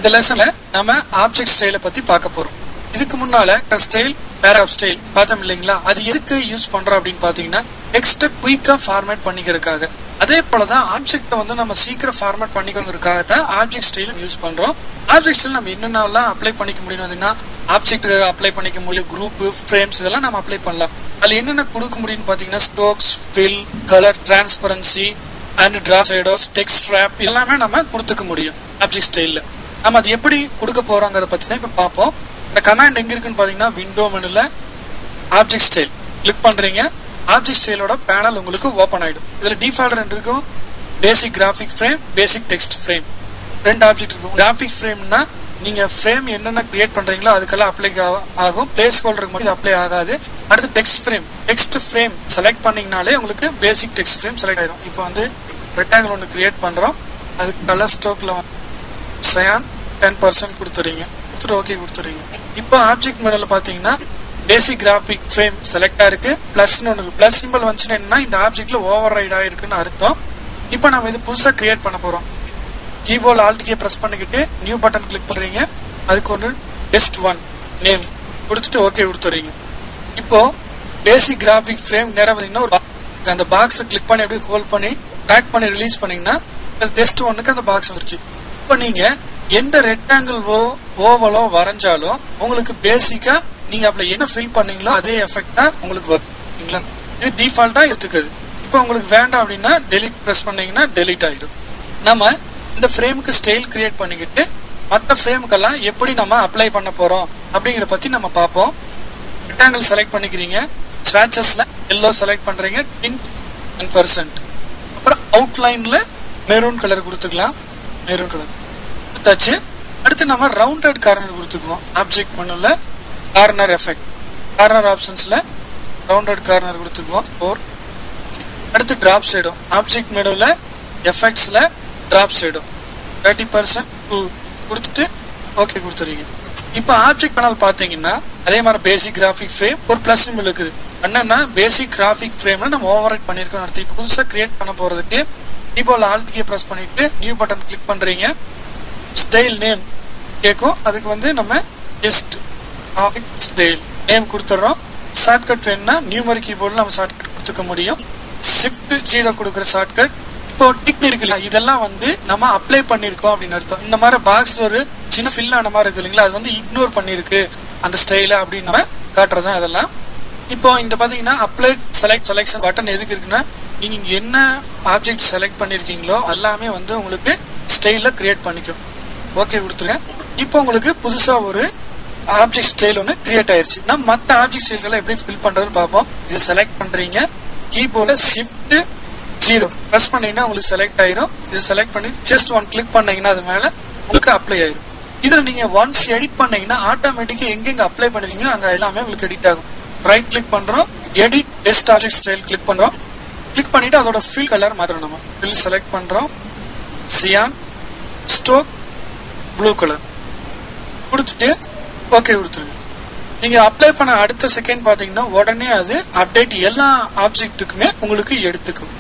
இந்த லெசன்ல நம்ம ஆப்ஜெக்ட் ஸ்டைல பத்தி பார்க்க போறோம். இதுக்கு முன்னால ஸ்டைல் பேராகிராஃப் ஸ்டைல் பார்த்தோம் இல்லைங்களா? அது எதுக்கு யூஸ் பண்றோம் அப்படின்னு பாத்தீங்கன்னா டெக்ஸ்ட குயிக்கா ஃபார்மேட் பண்ணிக்கிறதுக்காக. அதே போலதான் ஆப்ஜெக்ட வந்து நம்ம சீக்கிரம் ஃபார்மேட் பண்ணிக்கிறதுக்காக தான் ஆப்ஜெக்ட் ஸ்டைல் யூஸ் பண்றோம். ஆப்ஜெக்ட் ஸ்டைல் நம்ம என்னென்னலாம் அப்ளை பண்ணிக்க முடியும்? ஆப்ஜெக்ட் அப்ளை பண்ணிக்க முடியும், குரூப், ஃப்ரேம்ஸ் இதெல்லாம் நம்ம அப்ளை பண்ணலாம். அதுல என்னென்ன கொடுக்க முடியும்னு பாத்தீங்கன்னா strokes, fill, colour, transparency and drop shadows, text wrap எல்லாமே நம்ம கொடுத்துக்க முடியும் ஆப்ஜெக்ட் ஸ்டைல்ல. நம்ம அது எப்படி கொடுக்க போறோங்கிறத பத்தி தான் இப்ப பார்ப்போம். இந்த கமாண்ட் எங்க இருக்குன்னு பாத்தீங்கன்னா விண்டோ மெனுல ஆப்ஜெக்ட் ஸ்டைல் கிளிக் பண்றீங்க. ஆப்ஜெக்ட் ஸ்டைலோட பேனல் உங்களுக்கு ஓபன் ஆயிடும். இதுல டிஃபால்ட் ரெண்டு இருக்கும், பேசிக் கிராஃபிக் ஃப்ரேம், பேசிக் டெக்ஸ்ட் ஃப்ரேம். ரெண்டு ஆப்ஜெக்ட் இருக்கும். கிராஃபிக் ஃப்ரேம்னா நீங்க ஃப்ரேம் என்னென்ன கிரியேட் பண்றீங்களோ அதுக்கெல்லாம் அப்ளை ஆகும், பிளேஸ் ஹோல்டருக்கு மட்டும் அப்ளை ஆகாது. அடுத்து டெக்ஸ்ட் ஃப்ரேம் செலக்ட் பண்ணீங்கனாலே உங்களுக்கு பேசிக் டெக்ஸ்ட் ஃப்ரேம் செலக்ட் ஆயிடும். இப்போ வந்து ரெக்டாங்கிள் ஒன்று கிரியேட் பண்றோம். அதுக்கு கலர் ஸ்ட்ரோக்ல சயான் 10% கொடுத்துறீங்க, ஓகே கொடுத்துறீங்க. இப்போ ஆப்ஜெக்ட் மெனுல பாத்தீங்கன்னா பேசிக் கிராஃபிக் ஃப்ரேம் செலக்ட் ஆயிருக்கு. பிளஸ் ஒன்று பிளஸ் சிம்பிள் வந்துச்சுன்னா இந்த ஆப்ஜெக்ட்ல ஓவர் ரைட் ஆயிருக்குன்னு அர்த்தம். இப்போ நம்ம இது புதுசா கிரியேட் பண்ண போறோம். கீபோர்ட் ஆல்ட் கீ பிரஸ் பண்ணிக்கிட்டு நியூ பட்டன் கிளிக் பண்றீங்க. அதுக்கு ஒன்று டெஸ்ட் 1 நேம் கொடுத்துட்டு ஓகே கொடுத்துறீங்க. இப்போ பேசிக் கிராஃபிக் ஃப்ரேம் நேரம் பாத்தீங்கன்னா அந்த பாக்ஸ் கிளிக் பண்ணி எப்படி ஹோல்ட் பண்ணி ட்ராக் பண்ணி ரிலீஸ் பண்ணீங்கன்னா டெஸ்ட் 1க்கு அந்த பாக்ஸ் வந்துருச்சு. இப்போ நீங்க எந்த ரெக்டாங்கிள் ஓவலோ வரைஞ்சாலும் உங்களுக்கு பேசிக்கா நீங்க அப்படி என்ன ஃபில் பண்ணீங்களோ அதே எஃபெக்ட் தான் உங்களுக்கு வரும். இது டிஃபால்ட்டா எடுத்துக்குது. இப்போ உங்களுக்கு வேண்டாம் அப்படின்னா டெலிட் பிரஸ் பண்ணீங்கன்னா டெலிட் ஆயிடும். நம்ம இந்த ஃப்ரேமுக்கு ஸ்டைல் கிரியேட் பண்ணிக்கிட்டு மற்ற ஃப்ரேமுக்கெல்லாம் எப்படி நம்ம அப்ளை பண்ண போறோம் அப்படிங்கிற பத்தி நம்ம பார்ப்போம். ரெக்டாங்கிள் செலக்ட் பண்ணிக்கிறீங்க, ஸ்வாட்சஸ்ல எல்லோ செலக்ட் பண்றீங்க, 10%. அப்புறம் அவுட்லைன்ல மெரூன் கலர் கொடுத்துக்கலாம், மெரூன் கலர் கொடுத்தாச்சு. அடுத்து நம்ம ரவுண்டட் கார்னர் கொடுத்துக்குவோம். ஆப்ஜெக்ட் மெனுல கார்னர் எஃபெக்ட், கார்னர் ஆப்ஷன்ஸ்ல ரவுண்டட் கார்னர் கொடுத்துக்குவோம் 4. அடுத்து டிராப் ஷேடோ, ஆப்ஜெக்ட் மெனுல எஃபெக்ட்ஸ்ல டிராப் ஷேடோ 30% கொடுத்துட்டு ஓகே கொடுத்துறீங்க. இப்போ ஆப்ஜெக்ட் பேனல் பாத்தீங்கன்னா அதே மாதிரி பேசிக் கிராஃபிக் ஃப்ரேம் ஒரு பிளஸ் சிம்பிள் இருக்குது. என்னன்னா பேசிக் கிராஃபிக் ஃப்ரேம்ல நம்ம ஓவர் ரைட் பண்ணிருக்கோம் அடுத்து. இப்போ புதுசா கிரியேட் பண்ண போறதுக்கு கீபோர்ட்ல ஆல்ட் கீ பிரஸ் பண்ணிட்டு நியூ பட்டன் கிளிக் பண்றீங்க. ஸ்டைல் நேம் கேட்கும், அதுக்கு வந்து நம்ம ஜஸ்ட் ஸ்டைல் நேம் கொடுத்துறோம். ஷார்ட்கட் வேணும்னா நியூமரிக் கீபோர்ட்ல நம்ம ஷார்ட்கட் கொடுத்துக்க முடியும். Shift 0 கொடுக்குற ஷார்ட்கட். இப்போ டிக் இருக்குல்ல, இதெல்லாம் வந்து நம்ம அப்ளை பண்ணிருக்கோம் அப்படின்னு அர்த்தம். இந்த மாதிரி பாக்ஸ் ஒரு சின்ன ஃபில் ஆன மாதிரி இருக்கு இல்லைங்களா, அது வந்து இக்னோர் பண்ணிருக்கு அந்த ஸ்டைல அப்படின்னு நம்ம காட்டுறதுதான் இதெல்லாம். இப்போ இந்த பாத்தீங்கன்னா அப்ளை செலக்ஷன் பட்டன் எதுக்கு இருக்குன்னா நீங்க இங்க என்ன ஆப்ஜெக்ட் செலக்ட் பண்ணிருக்கீங்களோ எல்லாமே வந்து உங்களுக்கு ஸ்டைல கிரியேட் பண்ணிக்கும். ஓகே கொடுத்துருங்க. இப்போ உங்களுக்கு புதுசா ஒரு ஆப்ஜெக்ட் ஸ்டைல் ஒன்று கிரியேட் ஆயிருச்சு. நம்ம மற்ற ஆப்ஜெக்ட் ஸ்டைல்களை எப்படி ஃபில் பண்றதுன்னு பார்ப்போம். இது செலக்ட் பண்றீங்க, கீபோர்ட்ல Shift 0 பிரஸ் பண்ணீங்கன்னா உங்களுக்கு செலக்ட் ஆயிரும். இது செலக்ட் பண்ணி ஜஸ்ட் 1 கிளிக் பண்ணீங்கன்னா அது மேல உங்களுக்கு அப்ளை ஆயிரும். இதுல நீங்க ஒன்ஸ் எடிட் பண்ணீங்கன்னா ஆட்டோமேட்டிக்கா எங்கெங்க அப்ளை பண்ணுவீங்களோ அங்க எல்லாமே உங்களுக்கு எடிட் ஆகும். ரைட் கிளிக் பண்றோம், edit best object style click பண்றோம். கிளிக் பண்ணிட்டு அதோட ஃபில் கலர் மாத்திரம் நம்ம ஃபில் செலக்ட் பண்றோம். சியான் ஸ்ட்ரோக் ப்ளூ கலர் கொடுத்துட்டு ஓகே கொடுத்துருங்க. நீங்க அப்ளை பண்ண அடுத்த செகண்ட் பாத்தீங்கன்னா உடனே அது அப்டேட் எல்லா ஆப்ஜெக்ட்டுக்குமே உங்களுக்கு எடுத்துக்கும்.